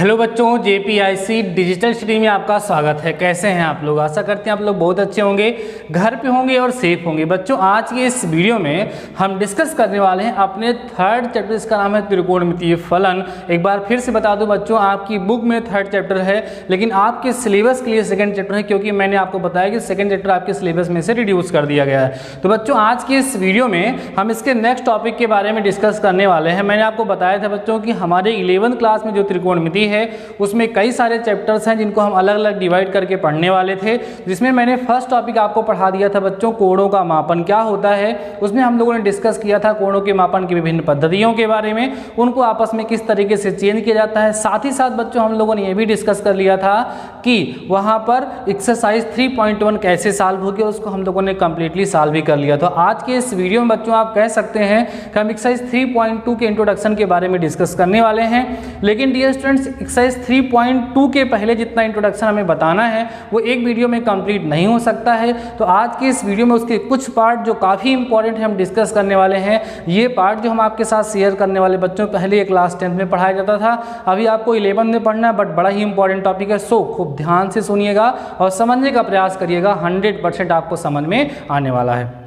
Hello बच्चों, JPIC digital study में आपका स्वागत है। कैसे हैं आप लोग? आशा करते हैं आप लोग बहुत अच्छे होंगे, घर पे होंगे और सेफ होंगे। बच्चों, आज के इस वीडियो में हम डिस्कस करने वाले हैं अपने थर्ड चैप्टर, इसका नाम है त्रिकोणमितीय फलन। एक बार फिर से बता दूं बच्चों, आपकी बुक में थर्ड चैप्टर है लेकिन आपके सिलेबस के लिए सेकेंड चैप्टर है, क्योंकि मैंने आपको बताया कि सेकेंड चैप्टर आपके सिलेबस में से रिड्यूस कर दिया गया है। तो बच्चों, आज के इस वीडियो में हम इसके नेक्स्ट टॉपिक के बारे में डिस्कस करने वाले हैं। मैंने आपको बताया था बच्चों कि हमारे 11th क्लास में जो त्रिकोणमिति है उसमें कई सारे चैप्टर्स हैं जिनको हम अलग अलग डिवाइड करके पढ़ने वाले थे, जिसमें मैंने फर्स्ट टॉपिक आपको पढ़ा दिया था बच्चों, कोणों का मापन क्या होता है। उसमें हम लोगों ने डिस्कस किया था कोणों के मापन की विभिन्न पद्धतियों के बारे में, उनको आपस में किस तरीके से चेंज किया जाता है। साथ ही साथ बच्चों हम लोगों ने ये भी डिस्कस कर लिया था कि वहाँ पर एक्सरसाइज 3.1 कैसे सॉल्व होगी, उसको हम लोगों ने कंप्लीटली सॉल्व भी कर लिया। तो आज के इस वीडियो में बच्चों आप कह सकते हैं कि हम एक्सरसाइज 3.2 के इंट्रोडक्शन के बारे में डिस्कस करने वाले हैं। लेकिन डियर स्टूडेंट्स, एक्सरसाइज 3.2 के पहले जितना इंट्रोडक्शन हमें बताना है वो एक वीडियो में कंप्लीट नहीं हो सकता है। तो आज के इस वीडियो में उसके कुछ पार्ट जो काफ़ी इंपॉर्टेंट है हम डिस्कस करने वाले हैं। ये पार्ट जो हम आपके साथ शेयर करने वाले बच्चों, पहले ये क्लास 10th में पढ़ाया जाता था, अभी आपको 11th में पढ़ना है, बट बड़ा ही इंपॉर्टेंट टॉपिक है। सो खूब ध्यान से सुनिएगा और समझने का प्रयास करिएगा, 100% आपको समझ में आने वाला है।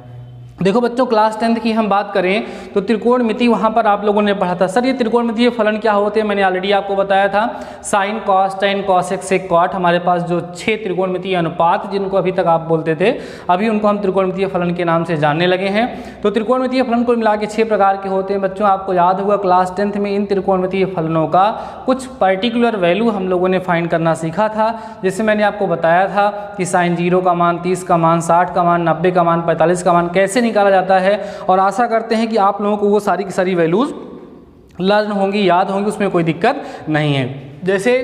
देखो बच्चों, क्लास 10th की हम बात करें तो त्रिकोणमिति वहाँ पर आप लोगों ने पढ़ा था। सर ये त्रिकोणमितीय फलन क्या होते हैं? मैंने ऑलरेडी आपको बताया था, sine cos tan cosec sec cot. हमारे पास जो 6 त्रिकोणमितीय अनुपात जिनको अभी तक आप बोलते थे, अभी उनको हम त्रिकोणमितीय फलन के नाम से जानने लगे हैं। तो त्रिकोणमितीय फलन को मिला के 6 प्रकार के होते हैं बच्चों। आपको याद होगा क्लास 10th में इन त्रिकोणमितीय फलनों का कुछ पर्टिकुलर वैल्यू हम लोगों ने फाइंड करना सीखा था। जैसे मैंने आपको बताया था कि साइन 0 का मान, 30 का मान, 60 का मान, 90 का मान, 45 का मान कैसे निकाला जाता है। और आशा करते हैं कि आप लोगों को वो सारी की सारी वैल्यूज लर्न होंगी, याद होंगी, उसमें कोई दिक्कत नहीं है। जैसे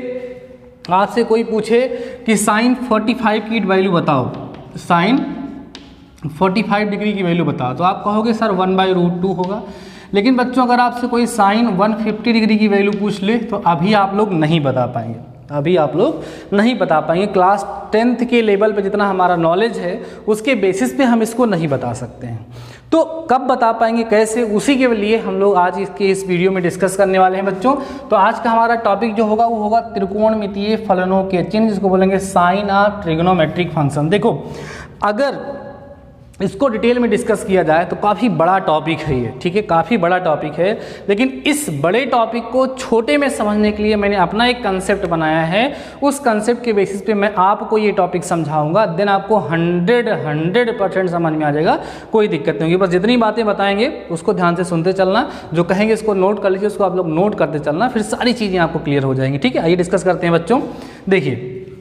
आपसे कोई पूछे कि साइन 45 की वैल्यू बताओ, साइन 45 डिग्री की वैल्यू बताओ, तो आप कहोगे सर 1/√2 होगा। लेकिन बच्चों, अगर आपसे कोई साइन 150 डिग्री की वैल्यू पूछ ले तो अभी आप लोग नहीं बता पाएंगे, अभी आप लोग नहीं बता पाएंगे। क्लास 10th के लेवल पे जितना हमारा नॉलेज है उसके बेसिस पे हम इसको नहीं बता सकते हैं। तो कब बता पाएंगे, कैसे, उसी के लिए हम लोग आज इस वीडियो में डिस्कस करने वाले हैं बच्चों। तो आज का हमारा टॉपिक जो होगा वो होगा त्रिकोणमितीय फलनों के चिन्ह, जिसको बोलेंगे साइन ऑफ ट्रिग्नोमेट्रिक फंक्शन। देखो, अगर इसको डिटेल में डिस्कस किया जाए तो काफ़ी बड़ा टॉपिक है ये, ठीक है, काफ़ी बड़ा टॉपिक है। लेकिन इस बड़े टॉपिक को छोटे में समझने के लिए मैंने अपना एक कंसेप्ट बनाया है। उस कंसेप्ट के बेसिस पे मैं आपको ये टॉपिक समझाऊंगा, देन आपको 100% समझ में आ जाएगा, कोई दिक्कत नहीं होगी। बस जितनी बातें बताएंगे उसको ध्यान से सुनते चलना, जो कहेंगे इसको नोट कर लीजिए, उसको आप लोग नोट करते चलना, फिर सारी चीज़ें आपको क्लियर हो जाएंगी। ठीक है, आइए डिस्कस करते हैं बच्चों। देखिए,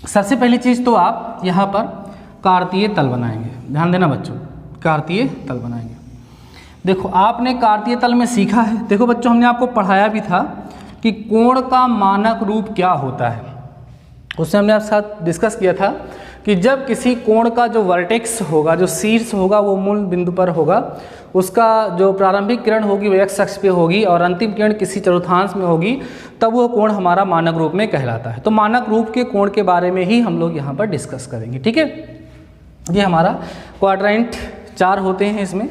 सबसे पहली चीज़ तो आप यहाँ पर कार्तीय तल बनाएंगे। ध्यान देना बच्चों, कार्तीय तल बनाएंगे। देखो, आपने कार्तीय तल में सीखा है। देखो बच्चों, हमने आपको पढ़ाया भी था कि कोण का मानक रूप क्या होता है। उससे हमने आपके साथ डिस्कस किया था कि जब किसी कोण का जो वर्टेक्स होगा, जो शीर्ष होगा, वो मूल बिंदु पर होगा, उसका जो प्रारंभिक किरण होगी वो एक्स अक्ष पे होगी और अंतिम किरण किसी चतुर्थांश में होगी, तब वो कोण हमारा मानक रूप में कहलाता है। तो मानक रूप के कोण के बारे में ही हम लोग यहाँ पर डिस्कस करेंगे। ठीक है, ये हमारा क्वाड्रेंट 4 होते हैं, इसमें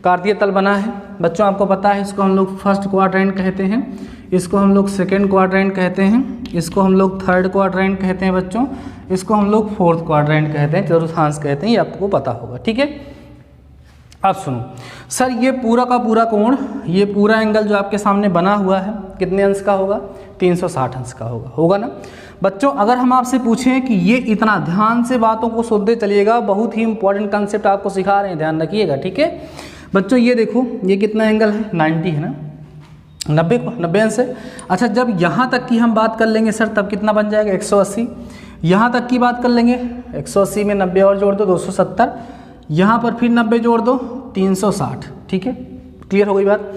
कार्तीय तल बना है बच्चों। आपको पता है इसको हम लोग फर्स्ट क्वाड्रेंट कहते हैं, इसको हम लोग सेकंड क्वाड्रेंट कहते हैं, इसको हम लोग थर्ड क्वाड्रेंट कहते हैं बच्चों, इसको हम लोग फोर्थ क्वाड्रेंट कहते हैं, चतुर्थांश कहते हैं, ये आपको पता होगा। ठीक है, अब सुनो सर, ये पूरा का पूरा कोण, ये पूरा एंगल जो आपके सामने बना हुआ है कितने अंश का होगा? 360 अंश का होगा ना बच्चों। अगर हम आपसे पूछें कि ये इतना, ध्यान से बातों को सुनते चलिएगा, बहुत ही इंपॉर्टेंट कंसेप्ट आपको सिखा रहे हैं, ध्यान रखिएगा। ठीक है बच्चों, ये देखो, ये कितना एंगल है? 90 है ना, 90 अंश है। अच्छा, जब यहाँ तक की हम बात कर लेंगे सर, तब कितना बन जाएगा? 180। यहाँ तक की बात कर लेंगे, 180 में 90 और जोड़ दो, 270, यहाँ पर फिर 90 जोड़ दो, 360। ठीक है, क्लियर हो गई बात।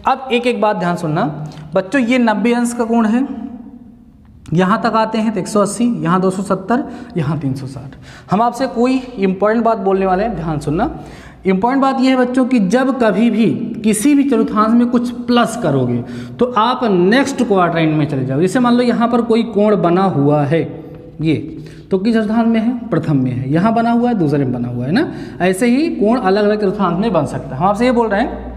अब एक एक बात ध्यान सुनना बच्चों, ये 90 अंश का कोण है, यहाँ तक आते हैं तो 180, यहाँ 270, यहाँ 360। हम आपसे कोई इंपॉर्टेंट बात बोलने वाले हैं, ध्यान सुनना। इंपॉर्टेंट बात यह है बच्चों कि जब कभी भी किसी भी चतुर्थांश में कुछ प्लस करोगे तो आप नेक्स्ट क्वाड्रेंट में चले जाओ। जैसे मान लो यहाँ पर कोई कोण बना हुआ है, ये तो किस चतुर्थांश में है? प्रथम में है। यहाँ बना हुआ है, दूसरे में बना हुआ है ना। ऐसे ही कोण अलग अलग चतुर्थांश में बन सकता है। हम आपसे ये बोल रहे हैं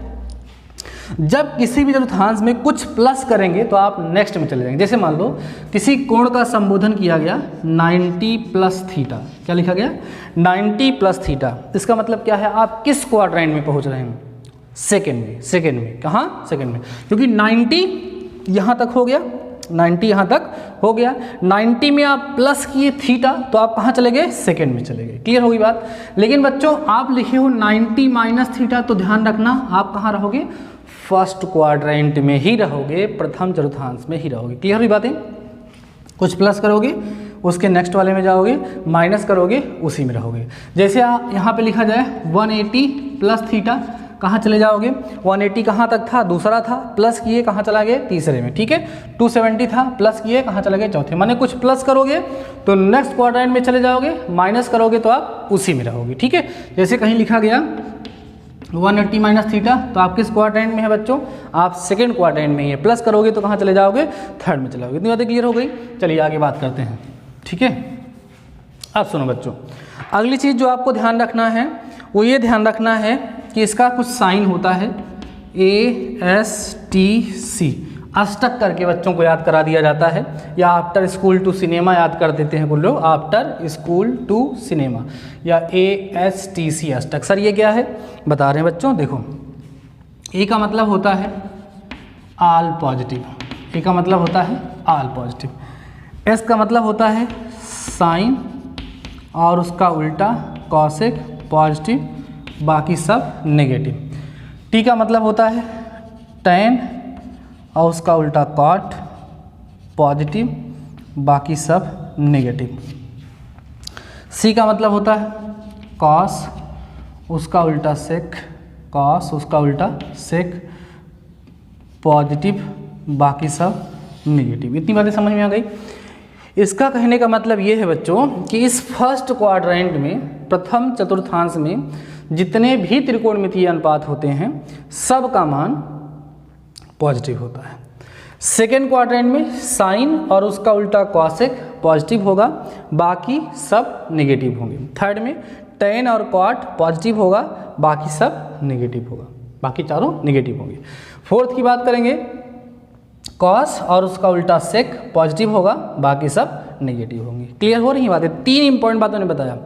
जब किसी भी चतुर्थांश में कुछ प्लस करेंगे तो आप नेक्स्ट में चले जाएंगे। जैसे मान लो किसी कोण का संबोधन किया गया 90 प्लस थीटा, क्या लिखा गया 90 प्लस थीटा, इसका मतलब क्या है, आप किस क्वाड्रेंट में पहुंच रहे हैं, सेकेंड में, कहाँ सेकेंड में, क्योंकि 90 यहाँ तक हो गया, 90 यहाँ तक हो गया, 90 में आप प्लस किए थीटा तो आप कहाँ चले गए, सेकेंड में चले गए। क्लियर होगी बात। लेकिन बच्चों आप लिखे हो 90 माइनस थीटा, तो ध्यान रखना आप कहाँ रहोगे, फर्स्ट क्वाड्रेंट में ही रहोगे, प्रथम चतुर्थांश में ही रहोगे। क्लियर हुई बातें। कुछ प्लस करोगे उसके नेक्स्ट वाले में जाओगे, माइनस करोगे उसी में रहोगे। जैसे आप यहाँ पे लिखा जाए 180 प्लस थीटा, कहाँ चले जाओगे, 180 कहाँ तक था, दूसरा था, प्लस किए कहाँ चला गए, तीसरे में, ठीक है। 270 था, प्लस किए कहाँ चले गए, चौथे। माने कुछ प्लस करोगे तो नेक्स्ट क्वाड्रेंट में चले जाओगे, माइनस करोगे तो आप उसी में रहोगे, ठीक है। जैसे कहीं लिखा गया 180 माइनस थीटा, तो आप किस क्वाड्रेंट में है बच्चों, आप सेकेंड क्वाड्रेंट में ही है, प्लस करोगे तो कहाँ चले जाओगे, थर्ड में चले जाओगे। इतनी बातें क्लियर हो गई। चलिए आगे बात करते हैं, ठीक है। अब सुनो बच्चों, अगली चीज़ जो आपको ध्यान रखना है वो ये ध्यान रखना है कि इसका कुछ साइन होता है ASTC, अष्टक करके बच्चों को याद करा दिया जाता है, या आफ्टर स्कूल टू सिनेमा याद कर देते हैं कुछ लोग, आफ्टर स्कूल टू सिनेमा, या ASTC अष्टक। सर ये क्या है बता रहे हैं बच्चों, देखो A का मतलब होता है ऑल पॉजिटिव, A का मतलब होता है ऑल पॉजिटिव, S का मतलब होता है साइन और उसका उल्टा कॉसेक पॉजिटिव, बाकी सब नेगेटिव। T का मतलब होता है टेन और उसका उल्टा कॉट पॉजिटिव, बाकी सब नेगेटिव। C का मतलब होता है कॉस, उसका उल्टा सेक, कॉस उसका उल्टा सेक पॉजिटिव, बाकी सब नेगेटिव। इतनी बातें समझ में आ गई। इसका कहने का मतलब ये है बच्चों कि इस फर्स्ट क्वाड्रेंट में, प्रथम चतुर्थांश में जितने भी त्रिकोणमितीय अनुपात होते हैं सब का मान पॉजिटिव होता है। सेकेंड क्वाड्रेंट में साइन और उसका उल्टा कॉसेक पॉजिटिव होगा, बाकी सब नेगेटिव होंगे। थर्ड में टेन और कॉट पॉजिटिव होगा, बाकी सब नेगेटिव होगा, बाकी चारों नेगेटिव होंगे। फोर्थ की बात करेंगे, कॉस और उसका उल्टा सेक पॉजिटिव होगा, बाकी सब नेगेटिव होंगे। क्लियर हो रही बातें। तीन इंपॉर्टेंट बातों ने बताया।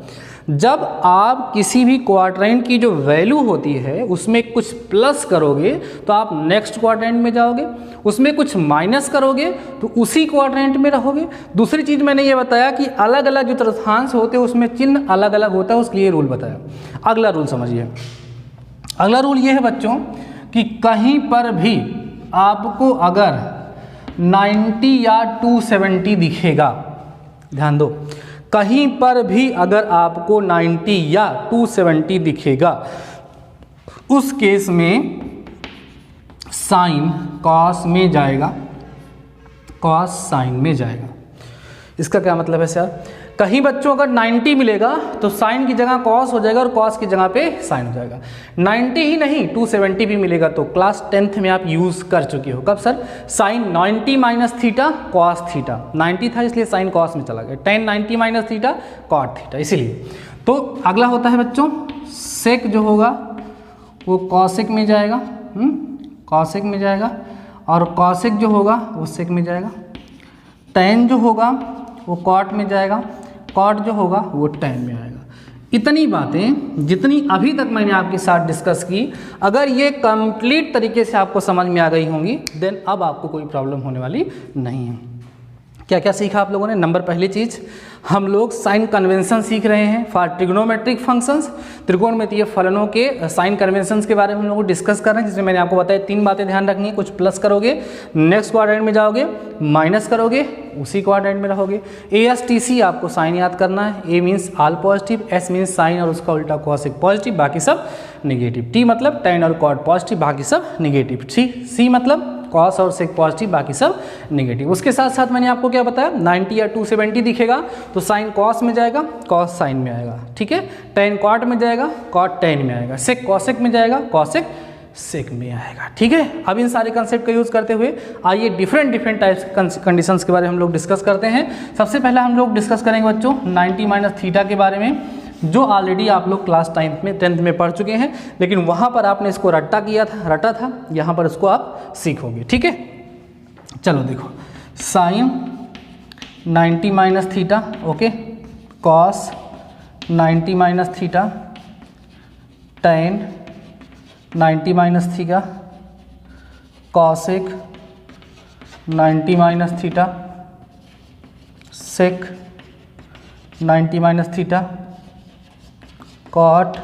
जब आप किसी भी क्वाड्रेंट की जो वैल्यू होती है उसमें कुछ प्लस करोगे तो आप नेक्स्ट क्वाड्रेंट में जाओगे, उसमें कुछ माइनस करोगे तो उसी क्वाड्रेंट में रहोगे। दूसरी चीज़ मैंने ये बताया कि अलग अलग जो चतुर्थांश होते हैं उसमें चिन्ह अलग अलग होता है, उसके लिए रूल बताया। अगला रूल समझिए। अगला रूल ये है बच्चों कि कहीं पर भी आपको अगर 90 या 270 दिखेगा, ध्यान दो, कहीं पर भी अगर आपको 90 या 270 दिखेगा, उस केस में साइन कॉस में जाएगा, कॉस साइन में जाएगा। इसका क्या मतलब है सर? कहीं बच्चों अगर 90 मिलेगा तो साइन की जगह कॉस हो जाएगा और कॉस की जगह पे साइन हो जाएगा। 90 ही नहीं 270 भी मिलेगा तो क्लास 10th में आप यूज़ कर चुके हो। कब sir? Sine 90 minus theta cos theta, 90 था इसलिए साइन कॉस में चला गया, 10 90 माइनस थीटा कॉट थीटा, इसीलिए। तो अगला होता है बच्चों सेक, जो होगा वो कॉसेक में जाएगा, कॉसेक में जाएगा, और कॉसेक जो होगा वो सेक में जाएगा। टेन जो होगा वो कॉट में जाएगा, कॉट जो होगा वो टेन में आएगा। इतनी बातें जितनी अभी तक मैंने आपके साथ डिस्कस की, अगर ये कंप्लीट तरीके से आपको समझ में आ गई होंगी देन अब आपको कोई प्रॉब्लम होने वाली नहीं है। क्या क्या सीखा आप लोगों ने? नंबर पहली चीज़, हम लोग साइन कन्वेंशन सीख रहे हैं फॉर ट्रिग्नोमेट्रिक फंक्शंस, त्रिकोणमितीय फलनों के साइन कन्वेंशंस के बारे में हम लोग डिस्कस कर रहे हैं, जिसमें मैंने आपको बताया तीन बातें ध्यान रखनी है। कुछ प्लस करोगे नेक्स्ट क्वाड्रेंट में जाओगे, माइनस करोगे उसी क्वाड्रेंट में रहोगे। ASTC आपको साइन याद करना है। A means all positive, S means sign और उसका उल्टा कॉसेक पॉजिटिव, बाकी सब नेगेटिव। T मतलब टेन और कॉट पॉजिटिव, बाकी सब नेगेटिव। C मतलब कॉस और सेक पॉजिटिव, बाकी सब नेगेटिव। उसके साथ साथ मैंने आपको क्या बताया, 90 या 270 दिखेगा तो साइन कॉस में जाएगा, कॉस साइन में आएगा, ठीक है। टेन कॉट में जाएगा, कॉट टेन में आएगा। सेक कॉसेक में जाएगा, कॉसेक सेक में आएगा, ठीक है। अब इन सारे कंसेप्ट का यूज़ करते हुए आइए डिफरेंट टाइप्स कंडीशंस के बारे में हम लोग डिस्कस करते हैं। सबसे पहला हम लोग डिस्कस करेंगे बच्चों 90 माइनस थीटा के बारे में। जो ऑलरेडी आप लोग क्लास 10th में पढ़ चुके हैं, लेकिन वहाँ पर आपने इसको रटा था, यहाँ पर इसको आप सीखोगे। ठीक है, चलो देखो, sine 90 minus theta, okay, cos 90 minus theta, tan 90 minus theta, cosec 90 minus theta, sec 90 minus theta, cot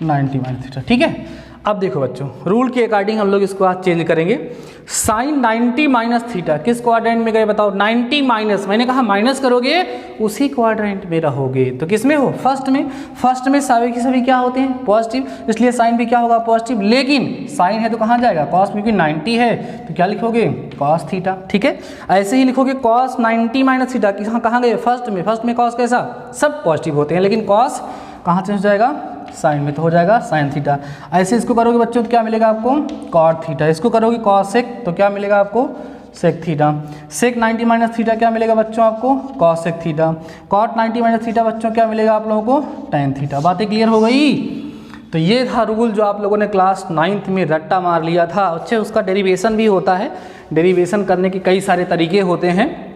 90 minus theta. ठीक है, अब देखो बच्चों, रूल के अकॉर्डिंग हम लोग इसको आज चेंज करेंगे। साइन 90 माइनस थीटा किस क्वाड्रेंट में गए बताओ? 90 माइनस, मैंने कहा माइनस करोगे उसी क्वाड्रेंट में रहोगे, तो किस में हो? फर्स्ट में। फर्स्ट में सभी के सभी क्या होते हैं? पॉजिटिव, इसलिए साइन भी क्या होगा? पॉजिटिव। लेकिन साइन है तो कहाँ जाएगा? कॉस, क्योंकि 90 है तो क्या लिखोगे? Cos theta. ठीक है, ऐसे ही लिखोगे कॉस 90 माइनस थीटा, कहाँ गए? फर्स्ट में। फर्स्ट में कॉस कैसा? सब पॉजिटिव होते हैं, लेकिन कॉस कहाँ चेंज हो जाएगा? साइन में, तो हो जाएगा साइन थीटा। ऐसे इसको करोगे बच्चों तो क्या मिलेगा आपको? Cot theta. इसको करोगे कॉसेक तो क्या मिलेगा आपको? Sec theta. Sec 90 minus theta क्या मिलेगा बच्चों आपको? Cosec theta. Cot 90 minus theta बच्चों क्या मिलेगा आप लोगों को? Tan theta. बातें क्लियर हो गई? तो ये था रूल जो आप लोगों ने क्लास 9th में रट्टा मार लिया था। अच्छे, उसका डेरिवेशन भी होता है, डेरिवेशन करने के कई सारे तरीके होते हैं,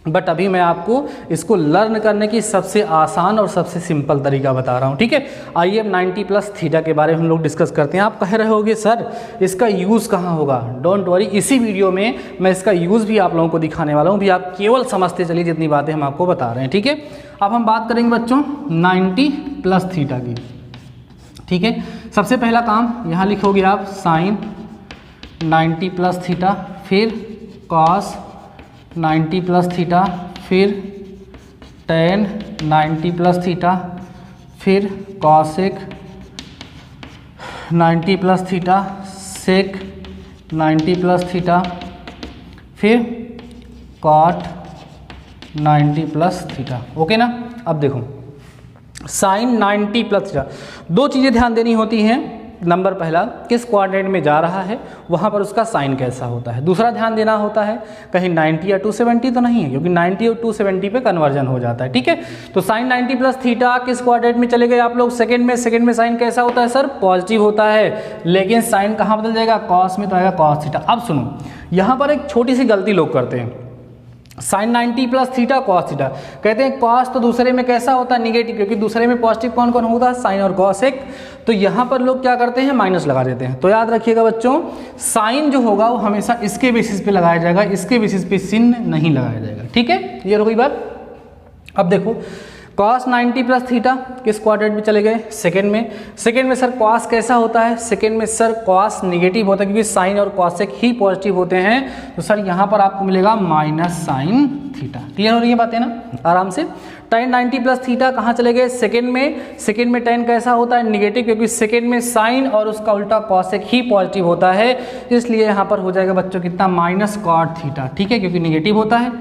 बट अभी मैं आपको इसको लर्न करने की सबसे आसान और सबसे सिंपल तरीका बता रहा हूँ। ठीक है, आइए अब 90 प्लस थीटा के बारे में हम लोग डिस्कस करते हैं। आप कह रहे होगे सर इसका यूज़ कहाँ होगा? डोंट वरी, इसी वीडियो में मैं इसका यूज़ भी आप लोगों को दिखाने वाला हूँ, भी आप केवल समझते चलिए जितनी बातें हम आपको बता रहे हैं। ठीक है, अब हम बात करेंगे बच्चों 90 प्लस थीटा की। ठीक है, सबसे पहला काम यहाँ लिखोगे आप साइन 90 प्लस थीटा, फिर कॉस 90 प्लस थीटा, फिर टेन 90 प्लस थीटा, फिर cosec 90 plus theta, sec 90 plus theta, फिर कॉट 90 प्लस थीटा। ओके ना? अब देखो साइन 90 प्लस थीटा, दो चीज़ें ध्यान देनी होती हैं। नंबर पहला, किस क्वाड्रेंट में जा रहा है वहाँ पर उसका साइन कैसा होता है। दूसरा ध्यान देना होता है कहीं 90 या 270 तो नहीं है, क्योंकि 90 और 270 पे कन्वर्जन हो जाता है। ठीक है, तो साइन 90 प्लस थीटा किस क्वाड्रेंट में चले गए आप लोग? सेकंड में। सेकंड में साइन कैसा होता है सर? पॉजिटिव होता है, लेकिन साइन कहाँ बदल जाएगा? कॉस में, तो आएगा कॉस थीटा। अब सुनो, यहाँ पर एक छोटी सी गलती लोग करते हैं। Sine 90 plus theta cos theta, कहते हैं कॉस तो दूसरे में कैसा होता है? निगेटिव, क्योंकि दूसरे में पॉजिटिव कौन कौन होता है? साइन और कॉसेक। तो यहाँ पर लोग क्या करते हैं? माइनस लगा देते हैं। तो याद रखिएगा बच्चों, साइन जो होगा वो हमेशा इसके बेसिस पे लगाया जाएगा, इसके बेसिस पे चिन्ह नहीं लगाया जाएगा। ठीक है, क्लियर हो गई बात? अब देखो कॉस 90 प्लस थीटा किस क्वाड्रेंट में चले गए? सेकंड में। सेकंड में सर कॉस कैसा होता है? सेकंड में सर कॉस निगेटिव होता है, क्योंकि साइन और कॉसेक ही पॉजिटिव होते हैं। तो सर यहाँ पर आपको मिलेगा माइनस साइन थीटा। क्लियर हो रही है बातें ना आराम से? टेन 90 प्लस थीटा कहाँ चले गए? सेकंड में। सेकंड में टेन कैसा होता है? निगेटिव, क्योंकि सेकंड में साइन और उसका उल्टा कॉसेक ही पॉजिटिव होता है, इसलिए यहाँ पर हो जाएगा बच्चों कितना? Minus cot theta. ठीक है, क्योंकि निगेटिव होता है।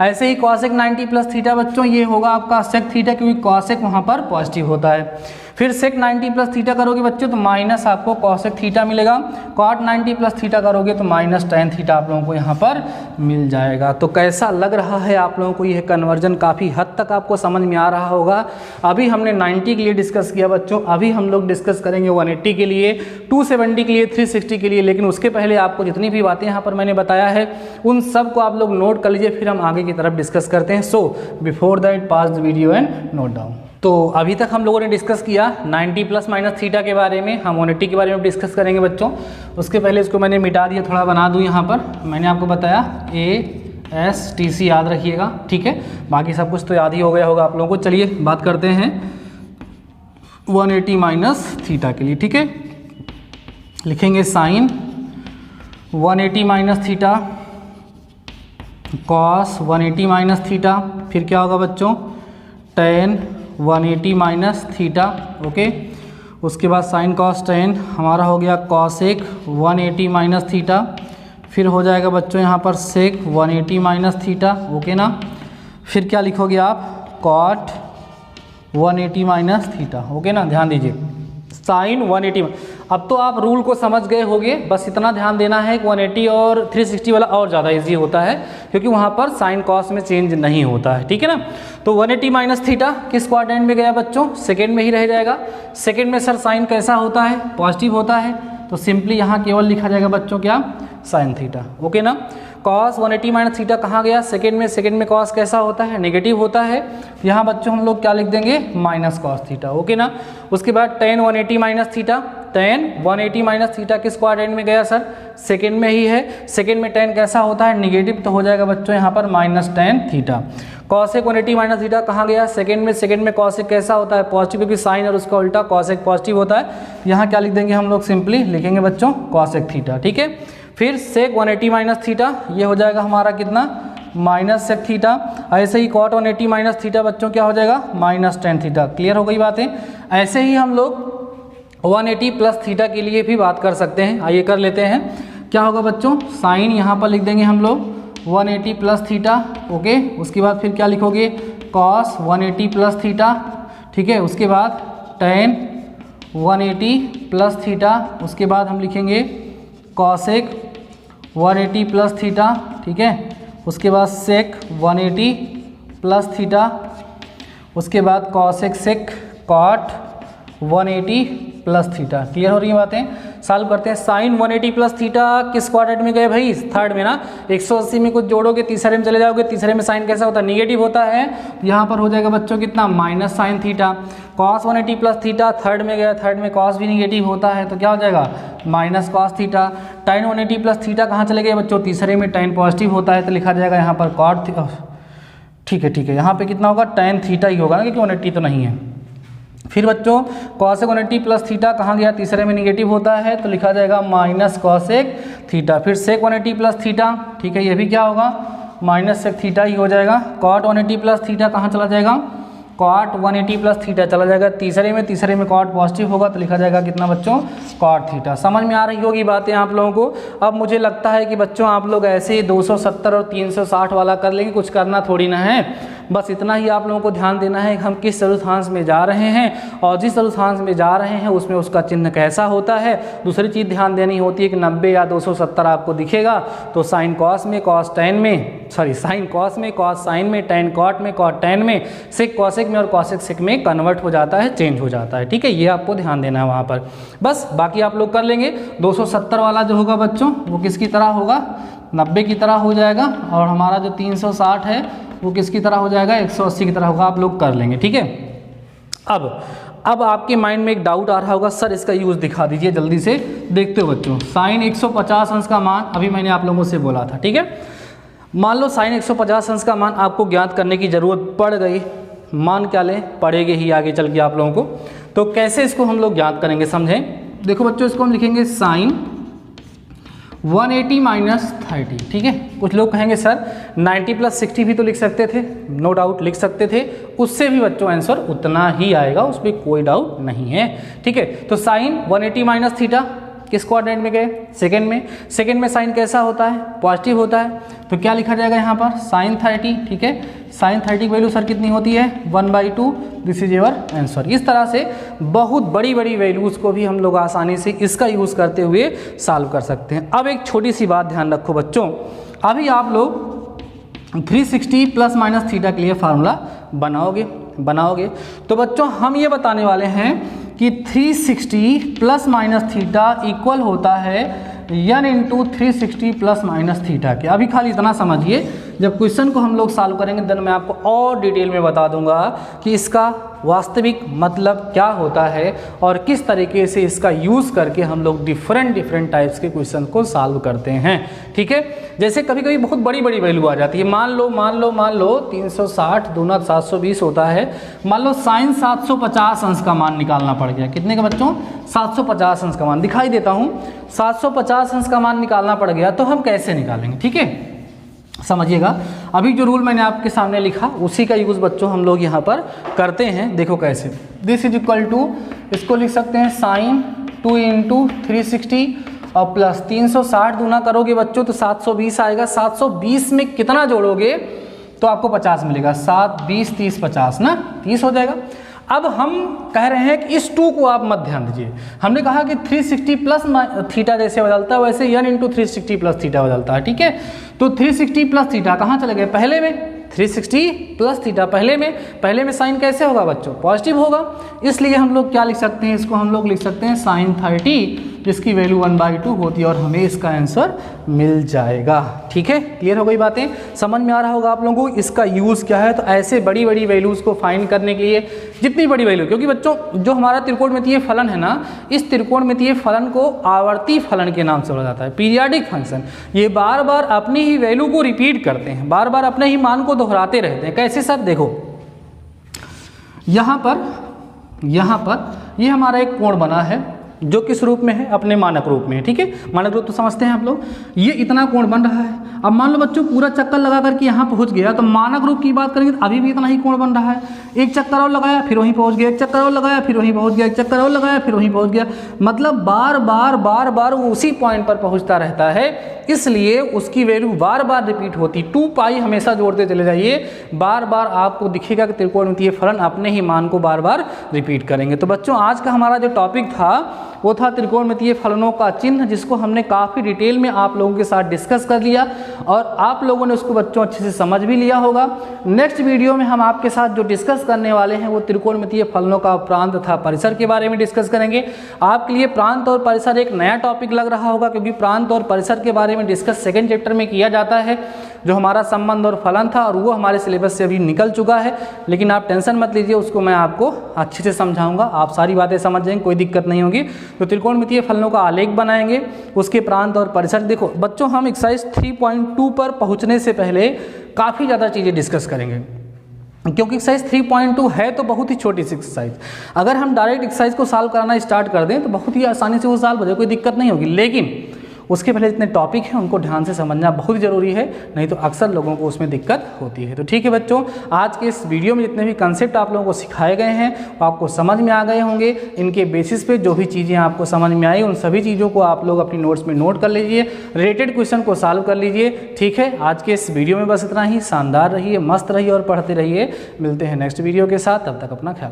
ऐसे ही कॉसेक 90 प्लस थीटा बच्चों ये होगा आपका सेक थीटा, क्योंकि कॉसेक वहाँ पर पॉजिटिव होता है। फिर सेक 90 प्लस थीटा करोगे बच्चों तो माइनस आपको कॉसेक थीटा मिलेगा। कॉट 90 प्लस थीटा करोगे तो माइनस टेन थीटा आप लोगों को यहाँ पर मिल जाएगा। तो कैसा लग रहा है आप लोगों को यह कन्वर्जन? काफ़ी हद तक आपको समझ में आ रहा होगा। अभी हमने 90 के लिए डिस्कस किया बच्चों, अभी हम लोग डिस्कस करेंगे 180 के लिए, 270 के लिए, 360 के लिए। लेकिन उसके पहले आपको जितनी भी बातें यहाँ पर मैंने बताया है उन सब को आप लोग नोट कर लीजिए, फिर हम आगे की तरफ डिस्कस करते हैं। So before that pass the video and note down. तो अभी तक हम लोगों ने डिस्कस किया 90 प्लस माइनस थीटा के बारे में, हम 180 के बारे में डिस्कस करेंगे बच्चों। उसके पहले इसको मैंने मिटा दिया, थोड़ा बना दूं यहाँ पर। मैंने आपको बताया ASTC याद रखिएगा, ठीक है? बाकी सब कुछ तो याद ही हो गया होगा आप लोगों को। चलिए बात करते हैं 180 माइनस थीटा के लिए। ठीक है, लिखेंगे sine 180 minus theta, cos 180 minus theta, फिर क्या होगा बच्चों? Ten 180 minus theta. ओके, उसके बाद साइन कॉस टेन हमारा हो गया कॉसेक 180 माइनस थीटा, फिर हो जाएगा बच्चों यहाँ पर सेक 180 माइनस थीटा। ओके ना? फिर क्या लिखोगे आप? Cot 180 minus theta. ओके ना? ध्यान दीजिए, साइन 180। अब तो आप रूल को समझ गए होंगे, बस इतना ध्यान देना है कि 180 और 360 वाला और ज़्यादा इजी होता है क्योंकि वहाँ पर साइन कॉस में चेंज नहीं होता है, ठीक है ना। तो 180 माइनस थीटा किस क्वाड्रेंट में गया बच्चों, सेकेंड में ही रह जाएगा। सेकेंड में सर साइन कैसा होता है, पॉजिटिव होता है, तो सिंपली यहाँ केवल लिखा जाएगा बच्चों क्या, साइन थीटा, ओके ना। कॉस 180 माइनस थीटा कहाँ गया, सेकेंड में। सेकेंड में कॉस कैसा होता है, नेगेटिव होता है, यहाँ बच्चों हम लोग क्या लिख देंगे, माइनस कॉस थीटा, ओके ना। उसके बाद ten 180 minus theta, ten 180 minus theta किस क्वाड्रेंट में गया सर, सेकेंड में ही है। सेकेंड में टेन कैसा होता है, नेगेटिव, तो हो जाएगा बच्चों यहाँ पर minus tan theta. Cosec 180 minus theta कहाँ गया, सेकेंड में। सेकेंड में कॉसेक कैसा होता है, पॉजिटिव, क्योंकि साइन और उसका उल्टा कॉसेक पॉजिटिव होता है। यहाँ क्या लिख देंगे हम लोग, सिंपली लिखेंगे बच्चों कॉसेक थीटा, ठीक है। फिर सेक 180 माइनस थीटा, ये हो जाएगा हमारा कितना, माइनस सेक थीटा। ऐसे ही कॉट 180 माइनस थीटा बच्चों क्या हो जाएगा, माइनस टेन थीटा। क्लियर हो गई बातें। ऐसे ही हम लोग 180 प्लस थीटा के लिए भी बात कर सकते हैं, आइए कर लेते हैं। क्या होगा बच्चों, साइन यहाँ पर लिख देंगे हम लोग 180 प्लस थीटा, ओके। उसके बाद फिर क्या लिखोगे, कॉस 180 प्लस थीटा, ठीक है। उसके बाद टेन 180 प्लस थीटा, उसके बाद हम लिखेंगे कॉसेक 180 प्लस थीटा, ठीक है। उसके बाद सेक 180 प्लस थीटा, उसके बाद cosec sec cot 180 plus theta. Clear हो रही है बातें। सॉल्व करते हैं। साइन 180 प्लस थीटा किस क्वाड्रेंट में गए भाई, थर्ड में ना। 180 में कुछ जोड़ोगे, तीसरे में चले जाओगे, तीसरे में साइन कैसा होता है, निगेटिव होता है। यहाँ पर हो जाएगा बच्चों कितना, minus sine theta. Cos 180 plus theta third में गया, थर्ड में कॉस भी निगेटिव होता है, तो क्या हो जाएगा, minus cos theta. Ten 180 plus theta कहाँ चले गए बच्चों, तीसरे में टेन पॉजिटिव होता है, तो लिखा जाएगा यहाँ पर कॉट, ठीक है, यहाँ पे कितना होगा, टेन थीटा ही होगा ना, क्योंकि 180 तो नहीं है। फिर बच्चों कॉसेक 180 प्लस थीटा कहाँ गया, तीसरे में निगेटिव होता है, तो लिखा जाएगा माइनस कॉसेक थीटा। फिर सेक 180 प्लस थीटा, ठीक है, ये भी क्या होगा, माइनस सेक थीटा ही हो जाएगा। कॉट 180 प्लस थीटा कहाँ चला जाएगा, कॉट 180 प्लस थीटा चला जाएगा तीसरे में, तीसरे में कॉट पॉजिटिव होगा, तो लिखा जाएगा कितना बच्चों, कॉट थीटा। समझ में आ रही होगी बातें आप लोगों को। अब मुझे लगता है कि बच्चों आप लोग ऐसे ही 270 और 360 वाला कर लेंगे, कुछ करना थोड़ी ना है, बस इतना ही आप लोगों को ध्यान देना है कि हम किस चतुर्थांश में जा रहे हैं और जिस चतुर्थांश में जा रहे हैं उसमें उसका चिन्ह कैसा होता है। दूसरी चीज़ ध्यान देनी होती है कि 90 या 270 आपको दिखेगा तो साइन कॉस में, कॉस टेन में, सॉरी साइन कॉस में, कॉस साइन में, टेन कॉट में, कॉट टेन में, सेक कॉसेक में और कॉसेक सेक में कन्वर्ट हो जाता है, चेंज हो जाता है, ठीक है। ये आपको ध्यान देना है वहाँ पर। बस बाकी आप लोग कर लेंगे। 270 वाला जो होगा बच्चों वो किसकी तरह होगा, 90 की तरह हो जाएगा, और हमारा जो 360 है वो किसकी तरह हो जाएगा, 180 की तरह होगा। आप लोग कर लेंगे, ठीक है। अब आपके माइंड में एक डाउट आ रहा होगा, सर इसका यूज़ दिखा दीजिए जल्दी से। देखते हो बच्चों, साइन 150 अंश का मान अभी मैंने आप लोगों से बोला था, ठीक है। मान लो साइन 150 अंश का मान आपको ज्ञात करने की ज़रूरत पड़ गई, मान क्या लें, पड़ेगी ही आगे चल के आप लोगों को। तो कैसे इसको हम लोग ज्ञात करेंगे, समझें। देखो बच्चों, इसको हम लिखेंगे साइन 180 माइनस 30, ठीक है। कुछ लोग कहेंगे सर 90 प्लस 60 भी तो लिख सकते थे, नो डाउट लिख सकते थे, उससे भी बच्चों आंसर उतना ही आएगा, उसमें कोई डाउट नहीं है, ठीक है। तो साइन 180 माइनस थीटा किस क्वाड्रेंट में गए, सेकेंड में। सेकेंड में साइन कैसा होता है, पॉजिटिव होता है, तो क्या लिखा जाएगा यहाँ पर, साइन 30, ठीक है। साइन 30 की वैल्यू सर कितनी होती है, 1/2, दिस इज योर आंसर। इस तरह से बहुत बड़ी बड़ी वैल्यूज़ को भी हम लोग आसानी से इसका यूज़ करते हुए सॉल्व कर सकते हैं। अब एक छोटी सी बात ध्यान रखो बच्चों, अभी आप लोग 360 प्लस माइनस थीटा के लिए फार्मूला बनाओगे तो बच्चों हम ये बताने वाले हैं कि 360 प्लस माइनस थीटा इक्वल होता है n into 360 plus minus theta के। अभी खाली इतना समझिए, जब क्वेश्चन को हम लोग सॉल्व करेंगे देन मैं आपको और डिटेल में बता दूंगा कि इसका वास्तविक मतलब क्या होता है और किस तरीके से इसका यूज़ करके हम लोग डिफरेंट टाइप्स के क्वेश्चन को सॉल्व करते हैं, ठीक है। जैसे कभी कभी बहुत बड़ी बड़ी वैल्यू आ जाती है, मान लो 360 दूना 720 होता है, मान लो साइन 750 अंश का मान निकालना पड़ गया। कितने का बच्चों, 750 अंश का मान दिखाई देता हूँ, 750 अंश का मान निकालना पड़ गया, तो हम कैसे निकालेंगे, ठीक है। समझिएगा, अभी जो रूल मैंने आपके सामने लिखा उसी का यूज़ बच्चों हम लोग यहाँ पर करते हैं। देखो कैसे, दिस इज इक्वल टू, इसको लिख सकते हैं साइन 2 इंटू 360 और प्लस 360 गुना करोगे बच्चों तो 720 आएगा। 720 में कितना जोड़ोगे तो आपको 50 मिलेगा, 7 20 30 50 ना, 30 हो जाएगा। अब हम कह रहे हैं कि इस 2 को आप मत ध्यान दीजिए। हमने कहा कि 360 प्लस थीटा जैसे बदलता है वैसे n इंटू 360 प्लस थीटा बदलता है, ठीक है। तो 360 प्लस थीटा कहाँ चले गए, पहले में 360 प्लस थीटा पहले में साइन कैसे होगा बच्चों, पॉजिटिव होगा। इसलिए हम लोग क्या लिख सकते हैं, इसको हम लोग लिख सकते हैं साइन 30 जिसकी वैल्यू 1/2 होती है और हमें इसका आंसर मिल जाएगा। ठीक है, क्लियर हो गई बातें, समझ में आ रहा होगा आप लोगों को इसका यूज़ क्या है। तो ऐसे बड़ी बड़ी वैल्यूज़ को फाइंड करने के लिए जितनी बड़ी वैल्यू, क्योंकि बच्चों जो हमारा त्रिकोणमितीय फलन है ना, इस त्रिकोणमितीय फलन को आवर्ती फलन के नाम से बोला जाता है, पीरियाडिक फंक्शन। ये बार बार अपनी ही वैल्यू को रिपीट करते हैं, बार बार अपने ही मान को दोहराते रहते हैं। कैसे सर, देखो यहाँ पर ये हमारा एक कोण बना है जो किस रूप में है, अपने मानक रूप में है। ठीक है, मानक रूप तो समझते हैं आप लोग। ये इतना कोण बन रहा है। अब मान लो बच्चों पूरा चक्कर लगा करके यहाँ पहुँच गया, तो मानक रूप की बात करेंगे तो अभी भी इतना ही कोण बन रहा है। एक चक्कर और लगाया फिर वहीं पहुँच गया, एक चक्कर और लगाया फिर वहीं पहुँच गया, एक चक्कर और लगाया फिर वहीं पहुँच गया। मतलब बार बार वो उसी पॉइंट पर पहुँचता रहता है, इसलिए उसकी वैल्यू बार बार रिपीट होती। 2π हमेशा जोड़ते चले जाइए, बार बार आपको दिखेगा कि त्रिकोणमितीय फलन अपने ही मान को बार बार रिपीट करेंगे। तो बच्चों आज का हमारा जो टॉपिक था वो था त्रिकोणमितीय फलनों का चिन्ह, जिसको हमने काफ़ी डिटेल में आप लोगों के साथ डिस्कस कर लिया और आप लोगों ने उसको बच्चों अच्छे से समझ भी लिया होगा। नेक्स्ट वीडियो में हम आपके साथ जो डिस्कस करने वाले हैं वो त्रिकोणमितीय फलनों का प्रांत तथा परिसर के बारे में डिस्कस करेंगे। आपके लिए प्रांत और परिसर एक नया टॉपिक लग रहा होगा, क्योंकि प्रांत और परिसर के बारे में डिस्कस सेकेंड चैप्टर में किया जाता है। जो हमारा संबंध और फलन था और वो हमारे सिलेबस से अभी निकल चुका है, लेकिन आप टेंशन मत लीजिए, उसको मैं आपको अच्छे से समझाऊंगा, आप सारी बातें समझ जाएंगे, कोई दिक्कत नहीं होगी। तो त्रिकोणमितीय फलनों का आलेख बनाएंगे, उसके प्रांत और परिसर। देखो बच्चों हम एक्सरसाइज 3.2 पर पहुंचने से पहले काफ़ी ज़्यादा चीज़ें डिस्कस करेंगे, क्योंकि एक्सरसाइज 3.2 है तो बहुत ही छोटी सी एक्सरसाइज। अगर हम डायरेक्ट एक्सरसाइज को सॉल्व कराना स्टार्ट कर दें तो बहुत ही आसानी से वो सॉल्व हो जाए, कोई दिक्कत नहीं होगी। लेकिन उसके पहले जितने टॉपिक हैं उनको ध्यान से समझना बहुत ज़रूरी है, नहीं तो अक्सर लोगों को उसमें दिक्कत होती है। तो ठीक है बच्चों, आज के इस वीडियो में जितने भी कंसेप्ट आप लोगों को सिखाए गए हैं वो आपको समझ में आ गए होंगे। इनके बेसिस पे जो भी चीज़ें आपको समझ में आई उन सभी चीज़ों को आप लोग अपनी नोट्स में नोट कर लीजिए, रिलेटेड क्वेश्चन को सॉल्व कर लीजिए। ठीक है, आज के इस वीडियो में बस इतना ही। शानदार रहिए, मस्त रहिए और पढ़ते रहिए। मिलते हैं नेक्स्ट वीडियो के साथ, तब तक अपना ख्याल।